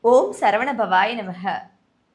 ஓம் சரவண பவாய நமக.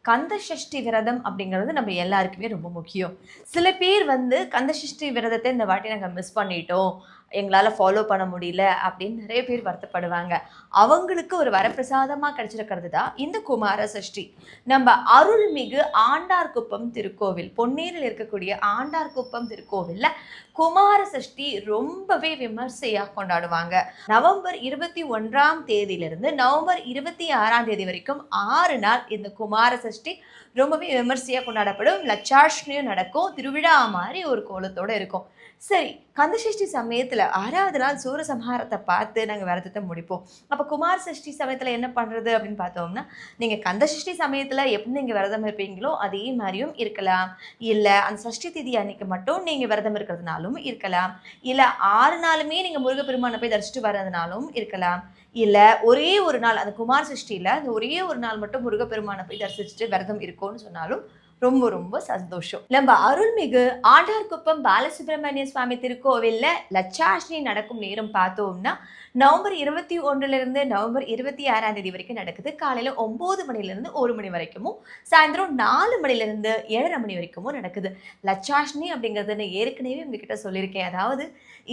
கந்த சஷ்டி விரதம் அப்படிங்கிறது நம்ம எல்லாருக்குமே ரொம்ப முக்கியம். சில பேர் வந்து கந்த சஷ்டி விரதத்தை இந்த வாட்டி நாங்க மிஸ் பண்ணிட்டோம். எங்களால ஃபாலோ பண்ண முடியல அப்படின்னு நெறைய பேர் வருத்தப்படுவாங்க. அவங்களுக்கு ஒரு வரப்பிரசாதமா கிடைச்சிருக்கிறது தான் இந்த குமார சஷ்டி. நம்ம அருள்மிகு ஆண்டார்குப்பம் திருக்கோவில், பொன்னேரில் இருக்கக்கூடிய ஆண்டார்குப்பம் திருக்கோவில்ல குமார சஷ்டி ரொம்பவே விமர்சையா கொண்டாடுவாங்க. நவம்பர் 21ஆம் தேதியிலிருந்து நவம்பர் 26ஆம் தேதி வரைக்கும் 6 நாள் இந்த குமார சஷ்டி ரொம்பவே விமர்சையா கொண்டாடப்படும். லட்சாஷ்டியும் நடக்கும். திருவிழா மாரி ஒரு கோலத்தோட இருக்கும். சரி, கந்தசஷ்டி சமயத்துல 6வது நாள் சூரசம்ஹாரத்த பார்த்து நாங்க விரதத்த முடிப்போம். அப்ப குமார சஷ்டி சமயத்துல என்ன பண்றது அப்படின்னு பார்த்தோம்னா, நீங்க கந்தசஷ்டி சமயத்துல எப்படி நீங்க விரதம் இருப்பீங்களோ அதே மாரியும் இருக்கலாம். இல்ல அந்த சஷ்டி திதி அன்னைக்கு மட்டும் நீங்க விரதம் இருக்கிறதுனாலும் இருக்கலாம். இல்ல 6 நாளுமே நீங்க முருகப்பெருமான போய் தரிசிச்சுட்டு வர்றதுனாலும் இருக்கலாம். இல்ல ஒரே ஒரு நாள் அந்த குமார சஷ்டியில அந்த ஒரே ஒரு நாள் மட்டும் முருகப்பெருமான போய் தரிசிச்சுட்டு விரதம் இருக்கோம்னு சொன்னாலும் ரொம்ப ரொம்ப சந்தோஷம். நம்ம அருள்மிகு ஆண்டார்குப்பம் பாலசுப்ரமணிய சுவாமி திருக்கோவில்ல லட்சாஷ்டமி நடக்கும் நேரம் பார்த்தோம்னா நவம்பர் 21லிருந்து நவம்பர் 26ஆம் தேதி வரைக்கும் நடக்குது. காலையில 9 மணிலிருந்து 1 மணி வரைக்கும், சாயந்தரம் 4 மணிலிருந்து 7:30 மணி வரைக்கும் நடக்குது. லட்சாஷ்டமி அப்படிங்கிறது நான் ஏற்கனவே உங்ககிட்ட சொல்லியிருக்கேன். அதாவது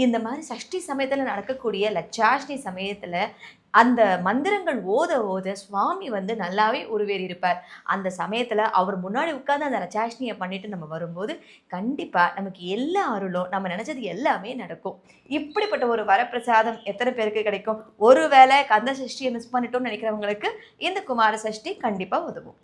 இந்த மாதிரி சஷ்டி சமயத்துல நடக்கக்கூடிய லட்சாஷ்டமி சமயத்துல அந்த மந்திரங்கள் ஓத ஓத சுவாமி வந்து நல்லாவே உருவேறி இருப்பார். அந்த சமயத்துல அவர் முன்னாடி உட்கார்ந்து அந்த லட்சாஷ்டியை பண்ணிட்டு நம்ம வரும்போது கண்டிப்பா நமக்கு எல்லா அருளும் நம்ம நினைச்சது எல்லாமே நடக்கும். இப்படிப்பட்ட ஒரு வரப்பிரசாதம் எத்தனை பேருக்கு கிடைக்கும்? ஒருவேளை கந்த சஷ்டியை மிஸ் பண்ணிட்டோம்னு நினைக்கிறவங்களுக்கு இந்த குமார சஷ்டி கண்டிப்பா உதவும்.